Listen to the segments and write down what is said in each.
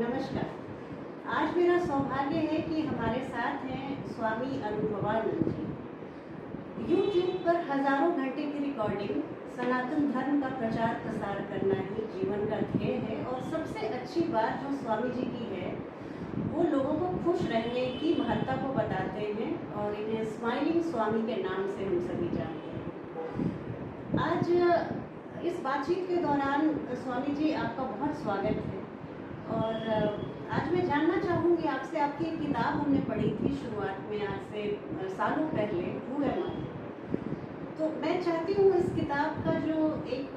नमस्कार। आज मेरा सौभाग्य है कि हमारे साथ हैं स्वामी अनुभवानंद जी। यूट्यूब पर हजारों घंटे की रिकॉर्डिंग, सनातन धर्म का प्रचार प्रसार करना ही जीवन का ध्येय है। और सबसे अच्छी बात जो स्वामी जी की है, वो लोगों को खुश रहने की महत्ता को बताते हैं और इन्हें स्माइलिंग स्वामी के नाम से हम सभी जानते हैं। आज इस बातचीत के दौरान स्वामी जी आपका बहुत स्वागत है। और आज मैं जानना चाहूँगी आपसे, आपकी एक किताब हमने पढ़ी थी शुरुआत में, आज से सालों पहले, हु एम आई। तो मैं चाहती हूँ इस किताब का जो एक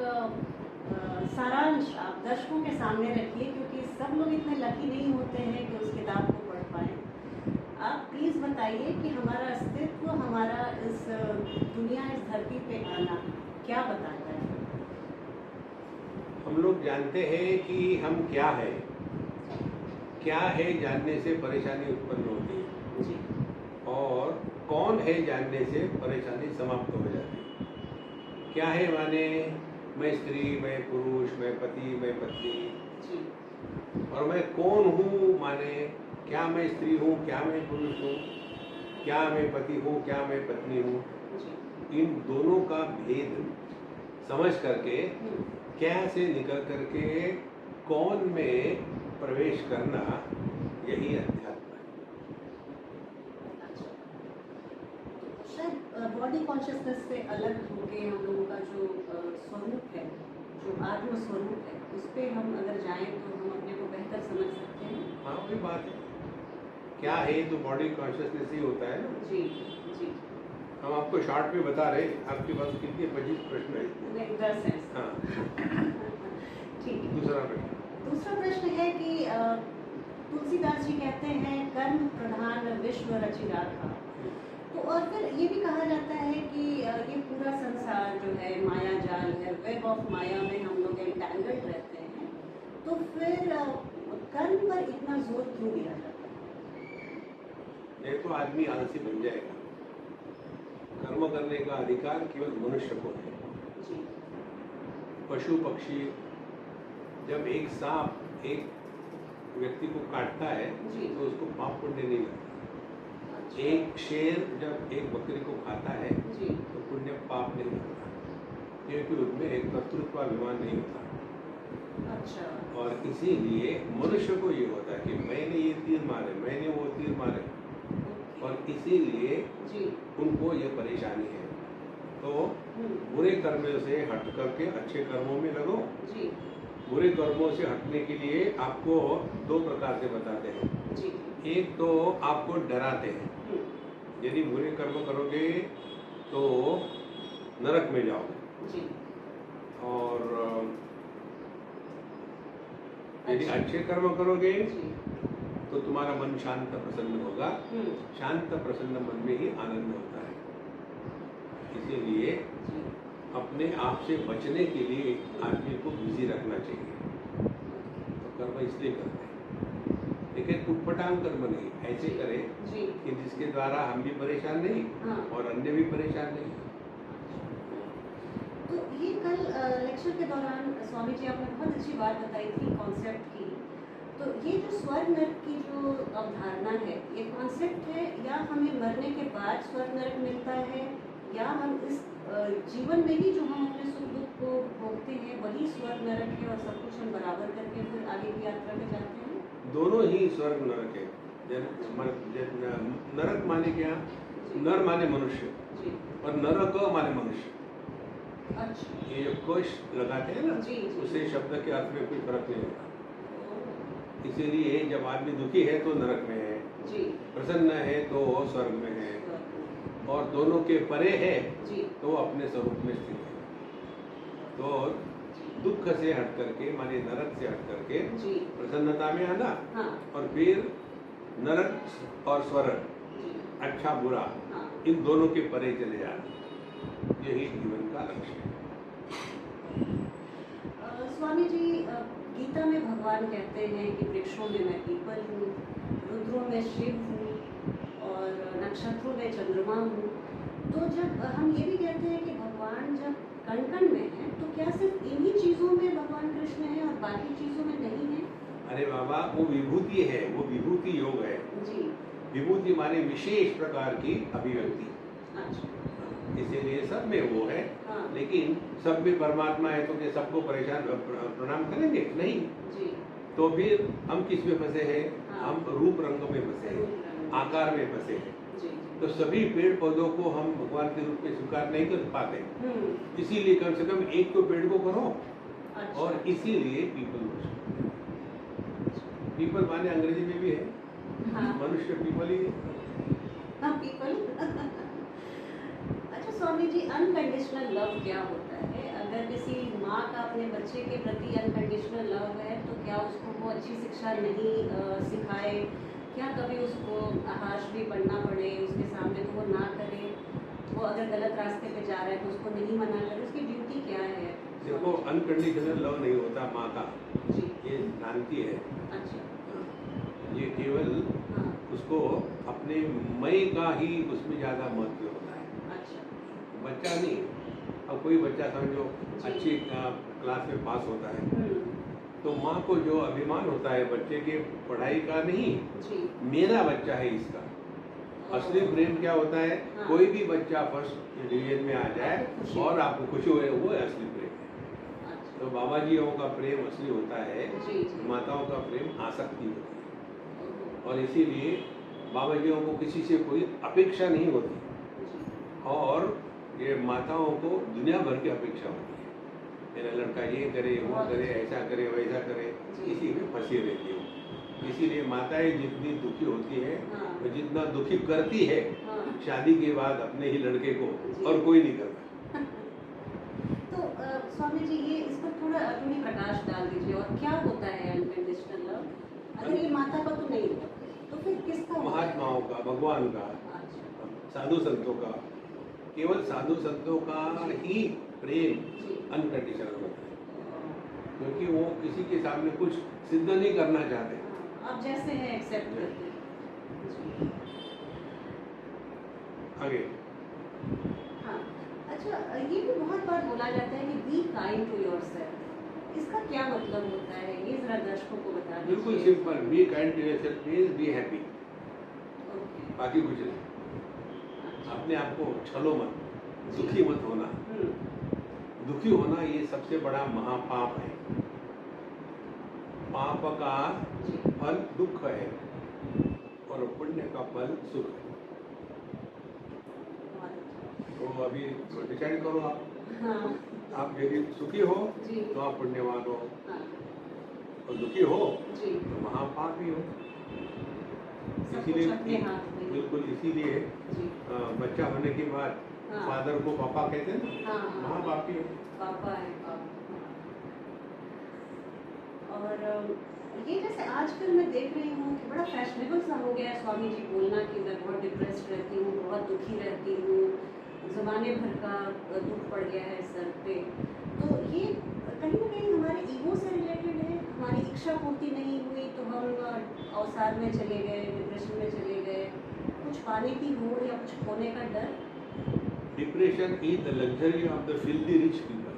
सारांश आप दर्शकों के सामने रखिए, क्योंकि सब लोग इतने लकी नहीं होते हैं कि उस किताब को पढ़ पाएँ। आप प्लीज़ बताइए कि हमारा अस्तित्व, हमारा इस दुनिया, इस धरती पे आना क्या बताता है? हम लोग जानते हैं कि हम क्या है जानने से परेशानी उत्पन्न होती है जी। और कौन है जानने से परेशानी समाप्त हो जाती है। क्या है माने मैं स्त्री, मैं पुरुष, मैं पति, मैं पत्नी जी। और मैं कौन हूँ माने क्या मैं स्त्री हूँ, क्या मैं पुरुष हूँ, क्या मैं पति हूँ, क्या मैं पत्नी हूँ। इन दोनों का भेद समझ करके क्या से निकल करके कौन में प्रवेश करना, यही अध्यात्म है। शायद बॉडी कॉन्शियसनेस से अलग होके हम लोगों का जो स्वरूप है, जो आत्म स्वरूप है, उस पर हम अगर जाएं तो हम अपने को बेहतर समझ सकते हैं। हाँ, वही बात है। क्या है तो बॉडी कॉन्शियसनेस ही होता है ना। जी जी। हम आपको शॉर्ट में बता रहे, आपके पास कितने 25 प्रश्न है? 10 है। हाँ। ठीक है। दूसरा प्रश्न है कि तुलसीदास जी कहते हैं कर्म प्रधान विश्व रचि राखा। तो और फिर ये भी कहा जाता है कि ये पूरा संसार जो है माया जाल है, वेब ऑफ माया में हम लोग एंटैंगल्ड रहते हैं। तो फिर कर्म पर इतना जोर क्यों दिया जाता है? देखो, आदमी आलसी बन जाएगा। कर्म करने का अधिकार केवल मनुष्य को है। जी। पशु पक्षी, जब एक सांप एक व्यक्ति को काटता है तो उसको पाप पुण्य नहीं लगता। अच्छा। एक शेर जब एक बकरी को खाता है जी। तो पुण्य पाप नहीं लगता, क्योंकि उसमें एक कर्तृत्व अभिमान नहीं होता। अच्छा। और इसीलिए मनुष्य को ये होता है कि मैंने ये तीर मारे, मैंने वो तीर मारे, और इसीलिए जी। उनको ये परेशानी है। तो बुरे कर्मों से हट करके अच्छे कर्मों में लगो। जी। बुरे कर्मों से हटने के लिए आपको 2 प्रकार से बताते हैं। जी। एक तो आपको डराते हैं, यदि बुरे कर्म करोगे तो नरक में जाओगे। जी। और यदि अच्छे कर्म करोगे तो तुम्हारा मन शांत प्रसन्न होगा। शांत प्रसन्न मन में ही आनंद होता है। इसीलिए अपने आप से बचने के लिए आदमी को बिजी रखना चाहिए। तो कर्म इसलिए करते हैं, लेकिन उटपटांग कर्म नहीं, ऐसे करें कि जिसके द्वारा हम भी परेशान नहीं और अन्य भी परेशान नहीं। तो ये कल लेक्चर के दौरान स्वामी जी आपने बहुत अच्छी बात बताई थी कॉन्सेप्ट की। तो ये जो स्वर्ग नरक की जो अवधारणा है, ये कॉन्सेप्ट है, या हमें मरने के बाद स्वर्ग नरक मिलता है, या हम इस जीवन में ही जो हम अपने सुख दुख को भोगते हैं वही स्वर्ग नरक है और सब कुछ हम बराबर करके फिर आगे की यात्रा में जाते हैं? दोनों ही स्वर्ग नरक है। नरक माने क्या? नर माने मनुष्य और नरक माने मनुष्य। अच्छा। ये जो कोश लगाते हैं ना, उससे शब्द के अर्थ में कोई फर्क नहीं होता। इसीलिए जब आदमी दुखी है तो नरक में है, प्रसन्न है तो स्वर्ग में है, और दोनों के परे है तो अपने स्वरूप में स्थित है। तो दुख से हट करके माने नरक से हट करके प्रसन्नता में आना, और फिर नरक और स्वर्ग, अच्छा बुरा, इन दोनों के परे चले जाना, यही जीवन का लक्ष्य है। स्वामी जी, गीता में भगवान कहते हैं कि वृक्षों में मैं पीपल हूँ, रुद्रों में शिव हूँ और नक्षत्रों में चंद्रमा हूँ। तो जब हम ये भी कहते हैं कि भगवान जब कण कण में है, तो क्या सिर्फ इन्हीं चीज़ों में भगवान कृष्ण है और बाकी चीज़ों में नहीं है? अरे बाबा, वो विभूति है, वो विभूति योग है जी। विभूति माने विशेष प्रकार की अभिव्यक्ति। अच्छा। इसीलिए सब में वो है। हाँ। लेकिन सब में परमात्मा है तो क्या सबको परेशान प्रणाम करेंगे? नहीं जी। तो फिर हम किस में फंसे हैं? हाँ। हम रूप रंग में फंसे हैं, आकार में फंसे हैं। जी। तो सभी पेड़ पौधों को हम भगवान के रूप में स्वीकार नहीं कर पाते, इसीलिए कम से कम एक तो पेड़ को करो। अच्छा। और इसीलिए पीपल माने अंग्रेजी में भी है। हाँ। मनुष्य पीपल ही है। हाँ, पीपल। अच्छा स्वामी जी, अनकंडीशनल लव क्या होता है? अगर किसी माँ का अपने बच्चे के प्रति अनकंडीशनल लव है तो क्या उसको वो अच्छी शिक्षा नहीं सिखाए? क्या कभी उसको हाश भी पढ़ना पड़े उसके सामने तो वो ना करे? वो अगर गलत रास्ते पे जा रहा है तो उसको नहीं मना करे? उसकी ड्यूटी क्या है? देखो, अनकंडीशनल लव नहीं होता माँ का जी। ये भ्रांति है। अच्छा। ये केवल हाँ। उसको अपने मई का ही उसमें ज्यादा महत्व होता है। अच्छा। बच्चा नहीं। अब कोई बच्चा समझो जी। अच्छी क्लास में पास होता है तो माँ को जो अभिमान होता है बच्चे के पढ़ाई का नहीं, जी। मेरा बच्चा है इसका। असली प्रेम क्या होता है? हाँ। कोई भी बच्चा फर्स्ट डिवीजन में आ जाए खुशी। और आपको खुशी हो, वो असली प्रेम है। अच्छा। तो बाबा जीओ का प्रेम असली होता है, जी, जी। माताओं का प्रेम आसक्ति होती है। और इसीलिए बाबा जीओ को किसी से कोई अपेक्षा नहीं होती, और ये माताओं को दुनिया भर की अपेक्षा होती है। मेरा लड़का ये करे, वो करे, ऐसा करे, वैसा करे, इसी में फंसी रहती है। इसीलिए माताएं जितनी दुखी होती है, हाँ। वो जितना दुखी करती है हाँ। शादी के बाद अपने ही लड़के को, जी। और कोई नहीं करता। तो स्वामी जी, ये इस पर थोड़ी प्रकाश डाल दीजिए। और क्या होता है अनकंडीशनल लव? अगर ये माता का तो नहीं होता तो फिर किसका? महात्माओं का, भगवान का, अच्छा। साधु संतों का। केवल साधु संतों का ही प्रेम अनकंडीशनल होता है, क्योंकि वो किसी के सामने कुछ सिद्ध नहीं करना चाहते। आप जैसे हैं एक्सेप्ट करते हैं। आगे। हाँ। अच्छा, ये भी बहुत बार बोला जाता है कि बी काइंड टू योरसेल्फ। इसका क्या मतलब होता है? ये जरा दर्शकों को बता दीजिए। बिल्कुल simple. Be kind to yourself means be happy. बाकी कुछ नहीं। अपने आप को छलो मत, दुखी मत होना। दुखी होना ये सबसे बड़ा महापाप है। पाप का फल दुख है और पुण्य का फल सुख है। तो अभी डिसाइड करो आप। हाँ। आप यदि सुखी हो तो आप पुण्यवान हो, और दुखी हो तो महापापी हो। इसीलिए बिल्कुल, इसीलिए बच्चा होने के बाद फादर को पापा कहते हैं ना। महापापी है, पापा है, और ये जैसे आजकल मैं देख रही हूँ कि बड़ा फैशनेबल सा हो गया है स्वामी जी बोलना कि मैं बहुत डिप्रेस्ड रहती हूँ, बहुत दुखी रहती हूँ, ज़माने भर का दुख पड़ गया है सर पे। तो ये कहीं ना कहीं हमारे ईगो से रिलेटेड है। हमारी इच्छा पूर्ति नहीं हुई तो हम अवसाद में चले गए, डिप्रेशन में चले गए। कुछ पाने की होड़ या कुछ खोने का डर। Depression is the luxury of the filthy rich people.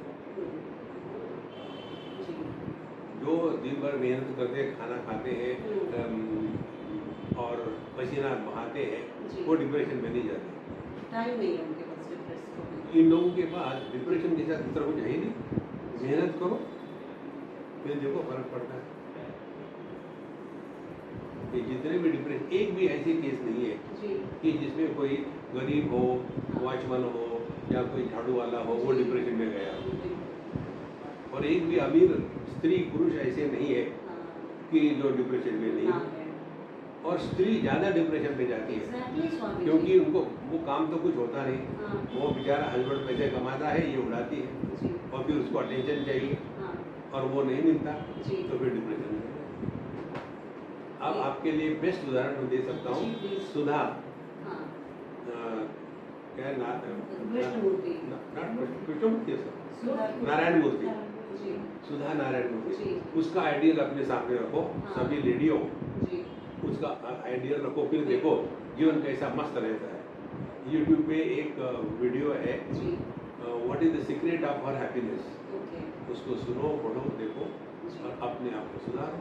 जो दिन भर मेहनत करते हैं, खाना खाते हैं और पसीना बहाते हैं, वो डिप्रेशन में नहीं जाते। टाइम नहीं है उनके पास डिप्रेस। इन लोगों के पास डिप्रेशन के साथ इतना कुछ है ही नहीं। मेहनत करो फिर देखो फर्क पड़ता है। ये जितने भी डिप्रेशन, एक भी ऐसी केस नहीं है कि जिसमें कोई गरीब हो, वॉचमैन हो या कोई झाड़ू वाला हो वो डिप्रेशन में गया। और एक भी अमीर स्त्री पुरुष ऐसे नहीं है कि जो डिप्रेशन में नहीं है। और स्त्री ज्यादा डिप्रेशन में जाती है क्योंकि उनको वो काम तो कुछ होता नहीं। वो बेचारा हस्बैंड पैसे कमाता है, ये उड़ाती है, और फिर उसको अटेंशन चाहिए और वो नहीं मिलता तो फिर डिप्रेशन में। अब आपके लिए बेस्ट उदाहरण मैं दे सकता हूँ। सुधा, क्या नारायण मूर्ति, सुधा नारायण मूर्ति, उसका आइडियल अपने सामने रखो। सभी लेडियों उसका आइडियल रखो, फिर देखो जीवन कैसा मस्त रहता है। यूट्यूब पे एक वीडियो है, what is the secret of her happiness. उसको सुनो, पढ़ो, देखो और अपने आप को सुधारो।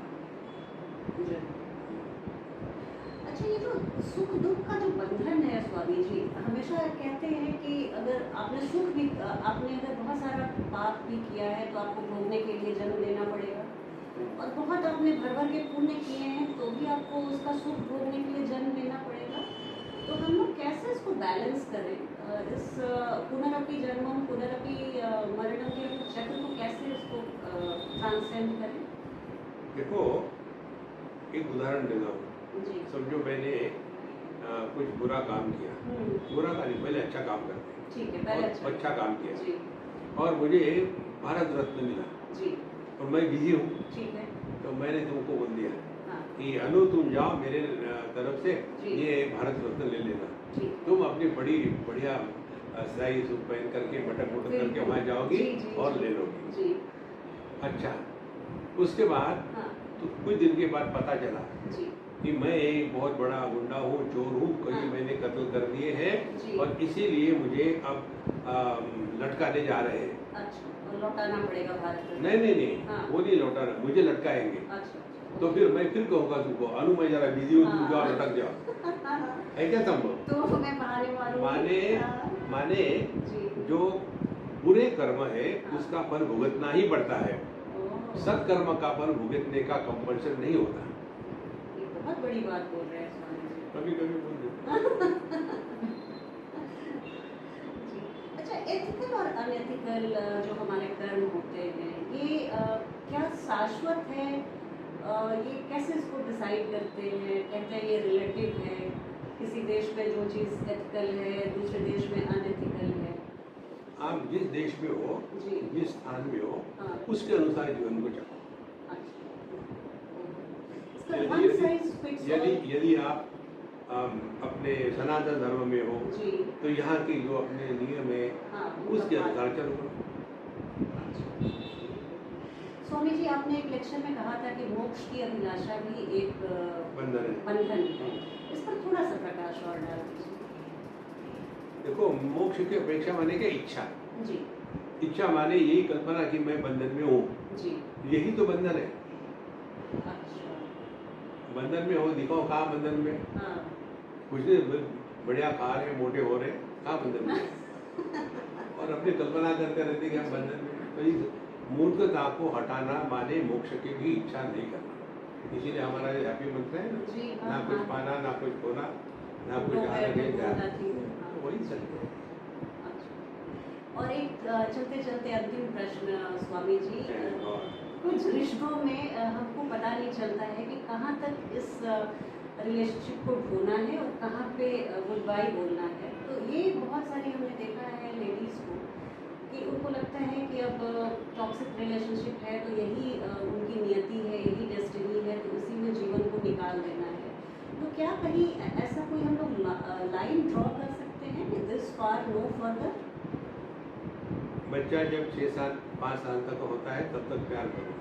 अच्छा, ये जो सुख दुख का जो बंधन है स्वामी जी, हमेशा कहते हैं कि अगर आपने सुख भी, आपने अगर बहुत सारा पाप भी किया है तो आपको भोगने के लिए जन्म लेना पड़ेगा, और बहुत आपने भर भर के पुण्य किए हैं तो भी आपको उसका सुख भोगने के लिए जन्म लेना पड़ेगा। तो हम लोग कैसे इसको बैलेंस करें, इस पुनरपि जन्मम पुनरपि मरणम के चक्र को कैसे इसको ट्रांसेंड करें? देखो, एक उदाहरण देता हूँ। समझो मैंने कुछ बुरा काम किया, बुरा का नहीं, पहले अच्छा काम करते हैं, ठीक है, पहले अच्छा काम किया जी। और मुझे भारत रत्न मिला जी। और मैं बिजी हूँ, ठीक है, तो मैंने तुमको बोल दिया हाँ। कि अनु तुम जाओ मेरे तरफ से ये भारत रत्न ले लेना, तुम अपनी बड़ी बढ़िया साई सूट पहन करके मटक मुटक करके वहाँ जाओगी और ले लोगी। अच्छा, उसके बाद तो कुछ दिन के बाद पता चला कि मैं एक बहुत बड़ा गुंडा हूँ, चोर हूँ, कई मैंने कत्ल कर दिए हैं और इसीलिए मुझे अब लटकाने जा रहे हैं। अच्छा, और लौटाना पड़ेगा भारत में? नहीं, वो नहीं लौटाना, मुझे लटकाएंगे। अच्छा, तो फिर मैं फिर कहूँगा तुमको, अनु मैं जरा बिजी हूँ, तुम जाओ लटक जाओ। है क्या संभव? तो मैं माने जो बुरे कर्म है उसका फल भुगतना ही पड़ता है, सत्कर्म का फल भुगतने का कंपल्सन नहीं होता। ये बहुत बड़ी बात बोल रहे हैं स्वामी जी। कभी बोल देते। अच्छा, एथिकल और अनएथिकल जो हमारे कर्म होते हैं, ये क्या शाश्वत है? ये कैसे इसको डिसाइड करते हैं? कहते हैं ये रिलेटिव है, किसी देश में जो चीज़ एथिकल है दूसरे देश में अनएथिकल है। आप जिस देश में हो, जिस स्थान में हो, उसके अनुसार जीवन को चलो। यदि आप अपने सनातन धर्म में हो तो यहाँ के जो अपने नियम है उसके अनुसार चलो। स्वामी जी, आपने एक लेक्चर में कहा था कि मोक्ष की अभिलाषा भी एक बंधन है, इस पर थोड़ा सा प्रकाश और डाल दीजिए। देखो, मोक्ष की अपेक्षा माने क्या? इच्छा जी। इच्छा माने यही कल्पना कि मैं बंधन में हूँ जी, यही तो बंधन है। अच्छा। बंधन में हो, दिखाओ कहाँ बंधन में? हाँ। कुछ नहीं, बढ़िया खा रहे, मोटे हो रहे, कहाँ बंधन में? और अपनी कल्पना करते रहते कि हम बंधन में। तो इस मूर्खता को हटाना माने मोक्ष की भी इच्छा नहीं करना। इसीलिए हमारा ये हैप्पी मंत्र है ना, ना कुछ पाना ना कुछ खोना ना कुछ वही सत्य है। और एक चलते चलते अंतिम प्रश्न स्वामी जी, कुछ रिश्तों में हमको पता नहीं चलता है कि कहाँ तक इस रिलेशनशिप को ढोना है और कहाँ पे गुड बाय बोलना है। तो ये बहुत सारी हमने देखा है लेडीज़ को कि उनको लगता है कि अब टॉक्सिक रिलेशनशिप है तो यही उनकी नियति है, यही डेस्टिनी है, तो उसी में जीवन को निकाल देना है। तो क्या कहीं ऐसा कोई हम लोग लाइन ड्रॉ कर सकते हैं कि दिस फार नो फर्दर? बच्चा जब 6-5 साल तक होता है तब तक प्यार करो।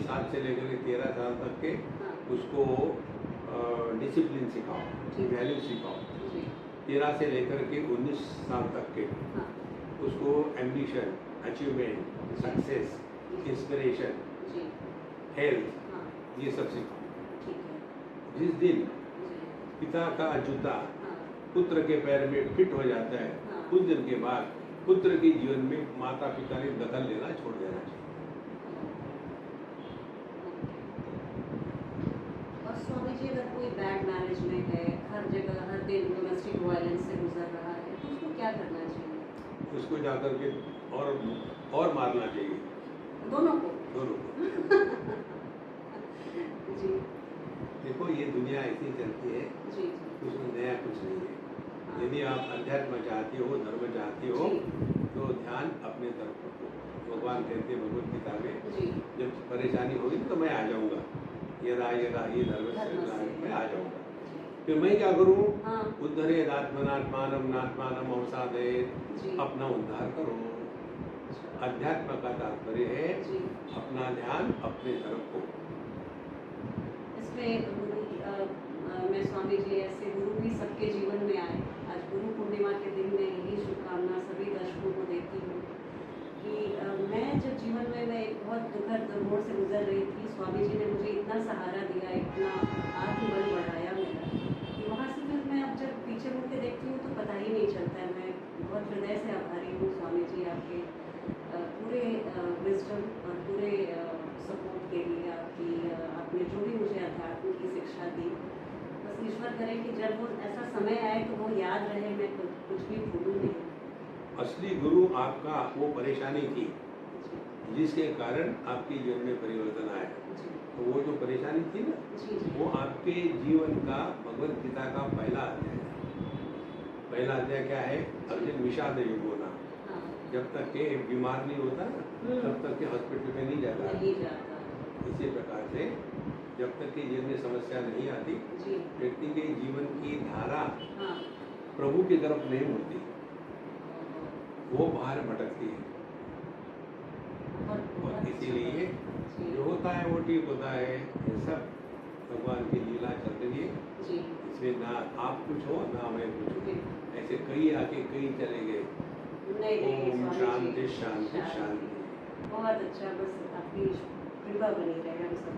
7 से लेकर 13 साल तक के उसको डिसिप्लिन सिखाओ, वैल्यू सिखाओ। 13 से लेकर के 19 साल तक के उसको ambition, achievement, success, inspiration, health, ये सब सिखाओ। जिस दिन पिता का जूता पुत्र के पैर में फिट हो जाता है, कुछ दिन के बाद पुत्र के जीवन में माता पिता ने दखल लेना छोड़ देना चाहिए। और स्वामी जी, अगर कोई बैड मैरिज में है, हर जगह हर दिन डोमेस्टिक वायलेंस से गुजर रहा है, तो उसको क्या करना चाहिए? उसको जाकर के और मारना चाहिए। दोनों को? दोनों को। जी। देखो, ये दुनिया ऐसी चलती है, कुछ नया कुछ नहीं है। यदि आप अध्यात्म चाहते हो, धर्म चाहते हो, तो ध्यान अपने तरफ रखो। भगवान कहते हैं भगवत गीता में, जब परेशानी होगी तो मैं आ जाऊंगा, यदा यदा ये धर्म मैं आ जाऊंगा। फिर मैं क्या करूँ? उद्धरे आत्मनात्मानम नात्मानम अवसादयेत, अपना उद्धार करो। अध्यात्म का तात्पर्य है अपना ध्यान अपने तरफ को। इसमें मैं स्वामी जी ऐसे गुरु भी सबके जीवन में आए। आज गुरु पूर्णिमा के दिन में यही शुभकामना सभी दर्शकों को देती हूँ कि मैं जब जीवन में मैं एक बहुत दुखद मोड़ से गुजर रही थी, स्वामी जी ने मुझे इतना सहारा आपकी आपने जो भी मुझे अध्यात्म की शिक्षा दी, बस ईश्वर करे कि जब वो ऐसा समय आए तो वो याद रहे, मैं कुछ भी भूलूं नहीं। असली गुरु आपका वो परेशानी थी जिसके कारण आपके जीवन में परिवर्तन आया। तो वो जो परेशानी थी ना, वो आपके जीवन का भगवत गीता का पहला अध्याय है। पहला अध्याय क्या है? अर्जुन विषाद युग होना। जब तक के बीमार नहीं होता ना, तब तक के हॉस्पिटल में नहीं जाता। इसी प्रकार से जब तक के जीवन में समस्या नहीं आती, व्यक्ति के जीवन की धारा प्रभु की तरफ नहीं मुड़ती, वो बाहर भटकती है। और इसीलिए जो होता है वो ठीक होता है। ये सब भगवान की लीला चल रही है। इसमें ना आप कुछ हो ना मैं कुछ हो। ऐसे कई आके कई चले गए। ओम शांति शांति शांति। बहुत अच्छा, बस आपकी कृपा बनी रहे हम सब।